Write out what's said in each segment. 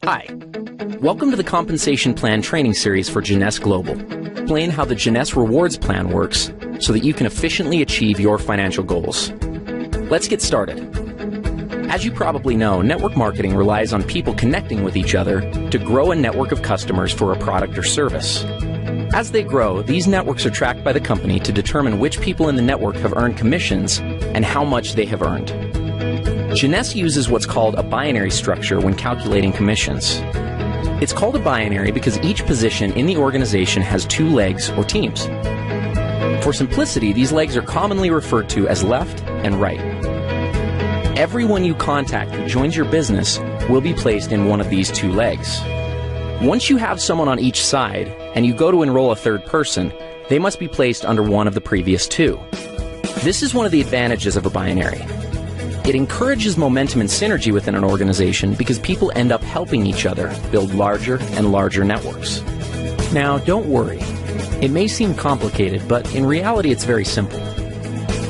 Hi, welcome to the Compensation Plan Training Series for Jeunesse Global. Explain how the Jeunesse Rewards Plan works so that you can efficiently achieve your financial goals. Let's get started. As you probably know, network marketing relies on people connecting with each other to grow a network of customers for a product or service. As they grow, these networks are tracked by the company to determine which people in the network have earned commissions and how much they have earned. Jeunesse uses what's called a binary structure when calculating commissions. It's called a binary because each position in the organization has two legs or teams. For simplicity, these legs are commonly referred to as left and right. Everyone you contact who joins your business will be placed in one of these two legs. Once you have someone on each side and you go to enroll a third person, they must be placed under one of the previous two. This is one of the advantages of a binary. It encourages momentum and synergy within an organization because people end up helping each other build larger and larger networks. Now, don't worry. It may seem complicated, but in reality it's very simple.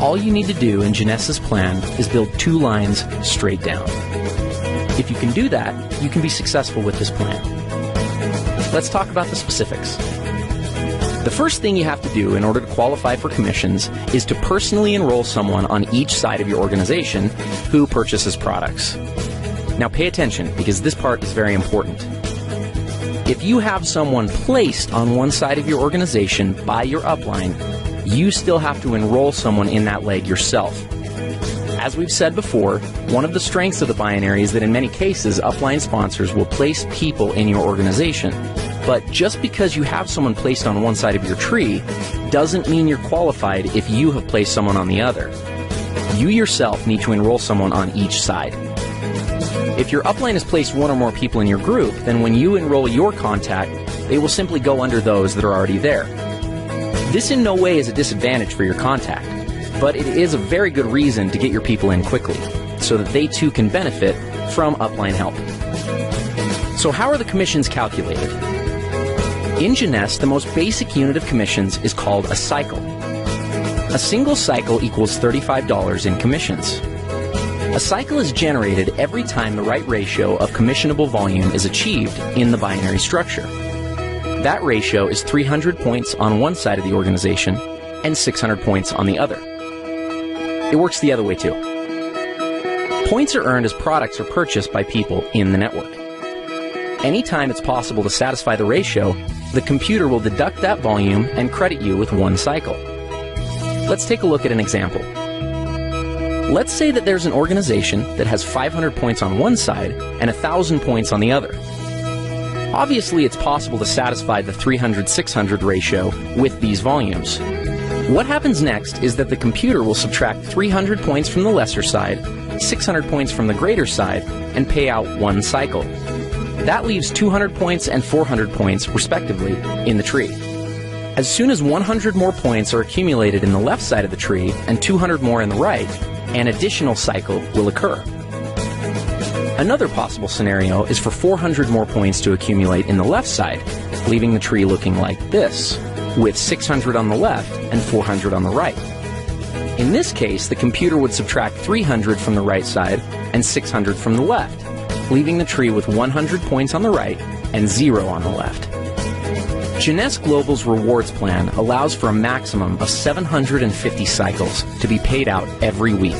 All you need to do in Jeunesse's plan is build two lines straight down. If you can do that, you can be successful with this plan. Let's talk about the specifics. The first thing you have to do in order to qualify for commissions is to personally enroll someone on each side of your organization who purchases products. Now pay attention because this part is very important. If you have someone placed on one side of your organization by your upline, you still have to enroll someone in that leg yourself. As we've said before, one of the strengths of the binary is that in many cases, upline sponsors will place people in your organization. But just because you have someone placed on one side of your tree doesn't mean you're qualified if you have placed someone on the other. You yourself need to enroll someone on each side. If your upline has placed one or more people in your group, then when you enroll your contact, they will simply go under those that are already there. This in no way is a disadvantage for your contact, but it is a very good reason to get your people in quickly, so that they too can benefit from upline help. So how are the commissions calculated? In Jeunesse, the most basic unit of commissions is called a cycle. A single cycle equals $35 in commissions. A cycle is generated every time the right ratio of commissionable volume is achieved in the binary structure. That ratio is 300 points on one side of the organization and 600 points on the other. It works the other way too. Points are earned as products are purchased by people in the network. Anytime it's possible to satisfy the ratio, the computer will deduct that volume and credit you with one cycle. Let's take a look at an example. Let's say that there's an organization that has 500 points on one side and 1,000 points on the other. Obviously, it's possible to satisfy the 300-600 ratio with these volumes. What happens next is that the computer will subtract 300 points from the lesser side, 600 points from the greater side, and pay out one cycle. That leaves 200 points and 400 points, respectively, in the tree. As soon as 100 more points are accumulated in the left side of the tree and 200 more in the right, an additional cycle will occur. Another possible scenario is for 400 more points to accumulate in the left side, leaving the tree looking like this, with 600 on the left and 400 on the right. In this case, the computer would subtract 300 from the right side and 600 from the left, leaving the tree with 100 points on the right and 0 on the left. Jeunesse Global's rewards plan allows for a maximum of 750 cycles to be paid out every week.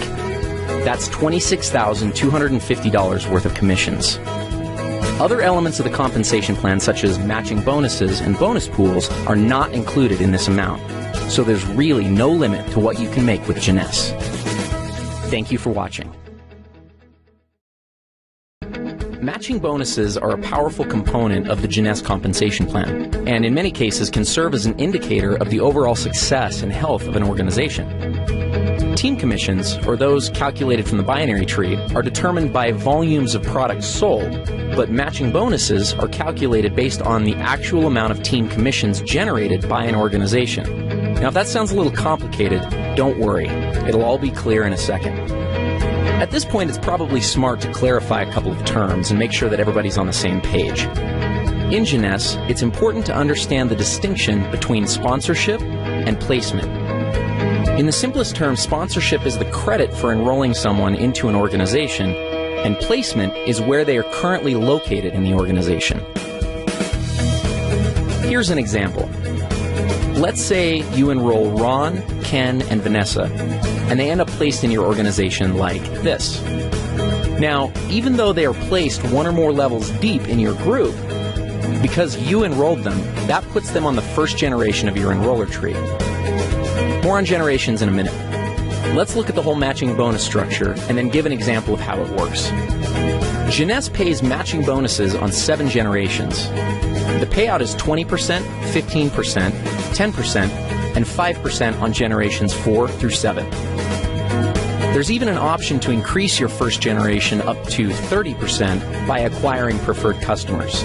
That's $26,250 worth of commissions. Other elements of the compensation plan, such as matching bonuses and bonus pools, are not included in this amount, so there's really no limit to what you can make with Jeunesse. Thank you for watching. Matching bonuses are a powerful component of the Jeunesse compensation plan, and in many cases can serve as an indicator of the overall success and health of an organization. Team commissions, or those calculated from the binary tree, are determined by volumes of products sold, but matching bonuses are calculated based on the actual amount of team commissions generated by an organization. Now, if that sounds a little complicated, don't worry. It'll all be clear in a second. At this point, it's probably smart to clarify a couple of terms and make sure that everybody's on the same page. In Jeunesse, it's important to understand the distinction between sponsorship and placement. In the simplest terms, sponsorship is the credit for enrolling someone into an organization, and placement is where they are currently located in the organization. Here's an example. Let's say you enroll Ron, Ken, and Vanessa, and they end up placed in your organization like this. Now, even though they are placed one or more levels deep in your group, because you enrolled them, that puts them on the first generation of your enroller tree. More on generations in a minute. Let's look at the whole matching bonus structure and then give an example of how it works. Jeunesse pays matching bonuses on 7 generations. The payout is 20%, 15%, 10%, and 5% on generations 4 through 7. There's even an option to increase your first generation up to 30% by acquiring preferred customers.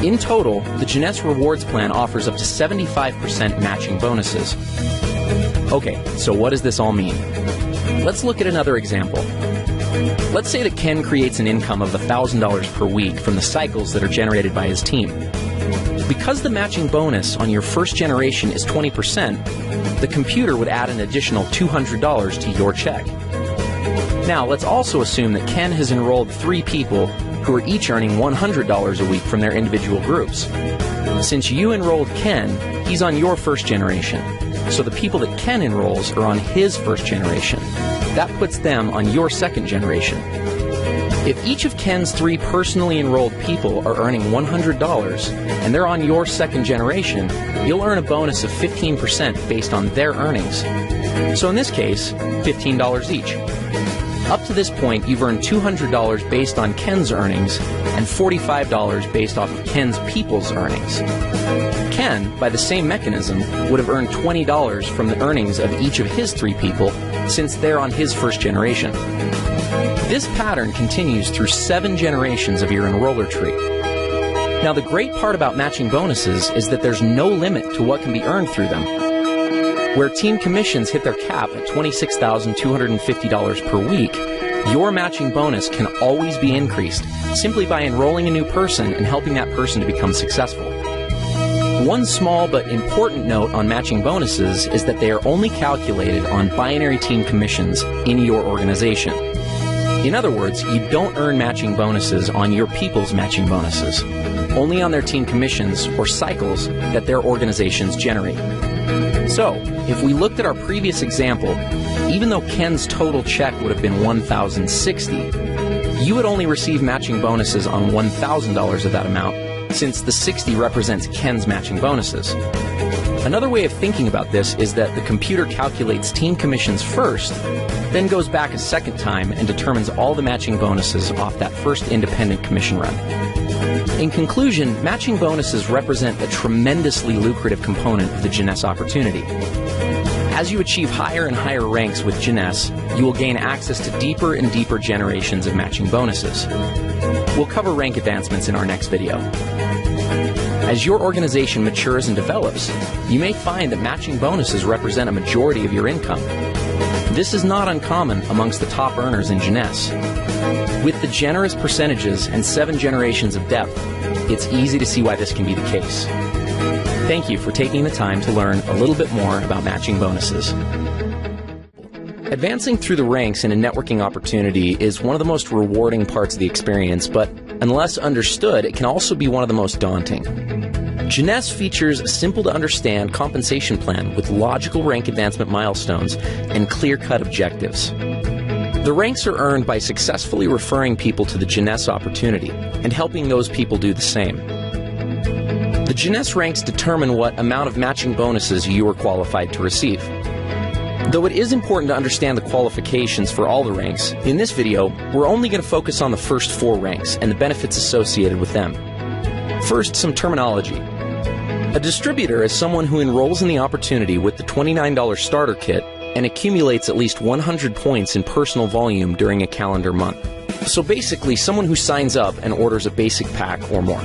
In total, the Jeunesse Rewards Plan offers up to 75% matching bonuses. Okay, so what does this all mean? Let's look at another example. Let's say that Ken creates an income of $1,000 per week from the cycles that are generated by his team. Because the matching bonus on your first generation is 20%, the computer would add an additional $200 to your check. Now, let's also assume that Ken has enrolled 3 people who are each earning $100 a week from their individual groups. Since you enrolled Ken, he's on your first generation. So the people that Ken enrolls are on his first generation. That puts them on your second generation. If each of Ken's 3 personally enrolled people are earning $100 and they're on your second generation, you'll earn a bonus of 15% based on their earnings. So in this case, $15 each. Up to this point, you've earned $200 based on Ken's earnings and $45 based off of Ken's people's earnings. Ken, by the same mechanism, would have earned $20 from the earnings of each of his 3 people since they're on his first generation. This pattern continues through 7 generations of your enroller tree. Now, the great part about matching bonuses is that there's no limit to what can be earned through them. Where team commissions hit their cap at $26,250 per week, your matching bonus can always be increased simply by enrolling a new person and helping that person to become successful. One small but important note on matching bonuses is that they are only calculated on binary team commissions in your organization. In other words, you don't earn matching bonuses on your people's matching bonuses, only on their team commissions or cycles that their organizations generate. So, if we looked at our previous example, even though Ken's total check would have been $1,060, you would only receive matching bonuses on $1,000 of that amount, since the 60 represents Ken's matching bonuses. Another way of thinking about this is that the computer calculates team commissions first, then goes back a second time and determines all the matching bonuses off that first independent commission run. In conclusion, matching bonuses represent a tremendously lucrative component of the Jeunesse opportunity. As you achieve higher and higher ranks with Jeunesse, you will gain access to deeper and deeper generations of matching bonuses. We'll cover rank advancements in our next video. As your organization matures and develops, you may find that matching bonuses represent a majority of your income. This is not uncommon amongst the top earners in Jeunesse. With the generous percentages and 7 generations of depth, it's easy to see why this can be the case. Thank you for taking the time to learn a little bit more about matching bonuses. Advancing through the ranks in a networking opportunity is one of the most rewarding parts of the experience, but unless understood, it can also be one of the most daunting. Jeunesse features a simple-to-understand compensation plan with logical rank advancement milestones and clear-cut objectives. The ranks are earned by successfully referring people to the Jeunesse opportunity and helping those people do the same. The Jeunesse ranks determine what amount of matching bonuses you are qualified to receive. Though it is important to understand the qualifications for all the ranks, in this video, we're only going to focus on the first 4 ranks and the benefits associated with them. First, some terminology. A distributor is someone who enrolls in the opportunity with the $29 starter kit and accumulates at least 100 points in personal volume during a calendar month. So basically, someone who signs up and orders a basic pack or more.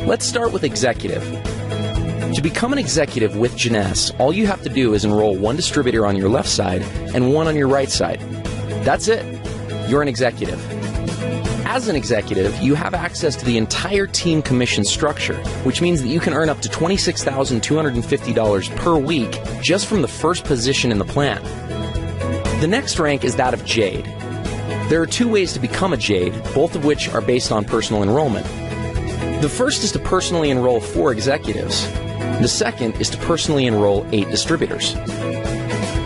Let's start with executive. To become an executive with Jeunesse, all you have to do is enroll 1 distributor on your left side and 1 on your right side. That's it. You're an executive. As an executive, you have access to the entire team commission structure, which means that you can earn up to $26,250 per week just from the first position in the plan. The next rank is that of Jade. There are two ways to become a Jade, both of which are based on personal enrollment. The first is to personally enroll 4 executives. The second is to personally enroll 8 distributors.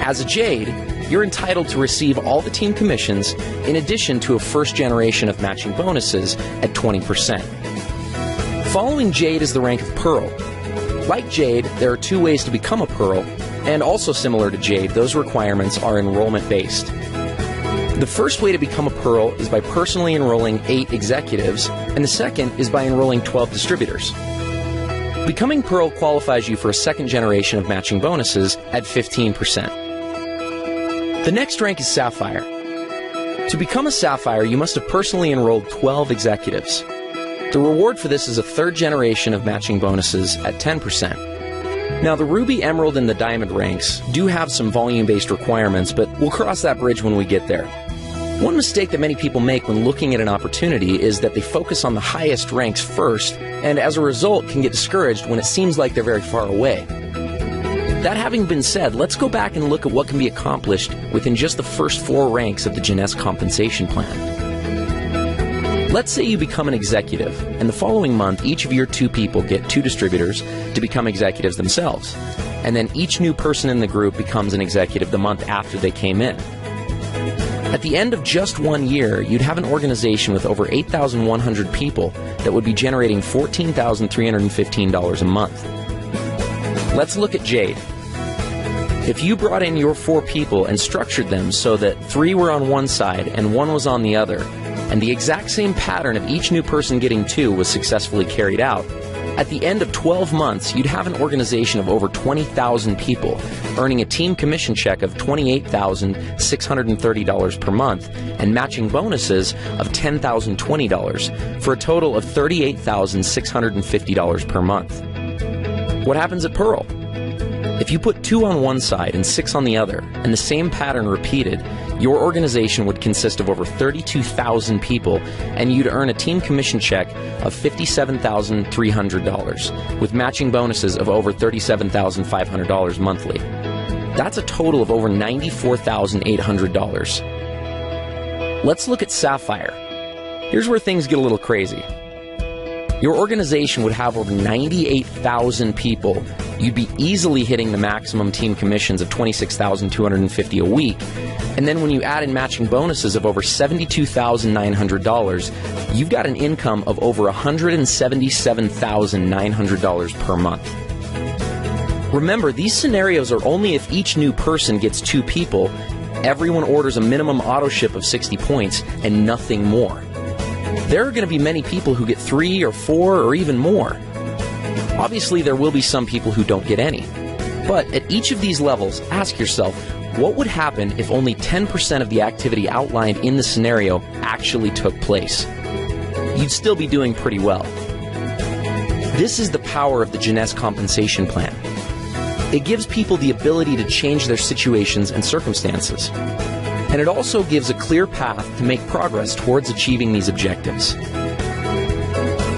As a Jade, you're entitled to receive all the team commissions in addition to a first generation of matching bonuses at 20%. Following Jade is the rank of Pearl. Like Jade, there are 2 ways to become a Pearl, and also similar to Jade, those requirements are enrollment-based. The first way to become a Pearl is by personally enrolling 8 executives, and the second is by enrolling 12 distributors. Becoming Pearl qualifies you for a second generation of matching bonuses at 15%. The next rank is Sapphire. To become a Sapphire, you must have personally enrolled 12 executives. The reward for this is a third generation of matching bonuses at 10%. Now, the Ruby, Emerald, and the Diamond ranks do have some volume-based requirements, but we'll cross that bridge when we get there. One mistake that many people make when looking at an opportunity is that they focus on the highest ranks first, and as a result can get discouraged when it seems like they're very far away. That having been said, let's go back and look at what can be accomplished within just the first 4 ranks of the Jeunesse compensation plan. Let's say you become an executive, and the following month each of your 2 people get 2 distributors to become executives themselves, and then each new person in the group becomes an executive the month after they came in. At the end of just 1 year, you'd have an organization with over 8,100 people that would be generating $14,315 a month. Let's look at Jade. If you brought in your 4 people and structured them so that 3 were on one side and 1 was on the other, and the exact same pattern of each new person getting 2 was successfully carried out, at the end of 12 months, you'd have an organization of over 20,000 people, earning a team commission check of $28,630 per month and matching bonuses of $10,020 for a total of $38,650 per month. What happens at Pearl? If you put 2 on one side and 6 on the other, and the same pattern repeated, your organization would consist of over 32,000 people, and you'd earn a team commission check of $57,300, with matching bonuses of over $37,500 monthly. That's a total of over $94,800. Let's look at Sapphire. Here's where things get a little crazy. Your organization would have over 98,000 people. You'd be easily hitting the maximum team commissions of $26,250 a week. And then when you add in matching bonuses of over $72,900, you've got an income of over $177,900 per month. Remember, these scenarios are only if each new person gets 2 people, everyone orders a minimum auto ship of 60 points, and nothing more. There are going to be many people who get 3 or 4 or even more. Obviously, there will be some people who don't get any. But at each of these levels, ask yourself, what would happen if only 10% of the activity outlined in the scenario actually took place? You'd still be doing pretty well. This is the power of the Jeunesse compensation plan. It gives people the ability to change their situations and circumstances. And it also gives a clear path to make progress towards achieving these objectives.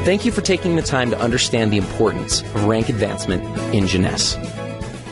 Thank you for taking the time to understand the importance of rank advancement in Jeunesse.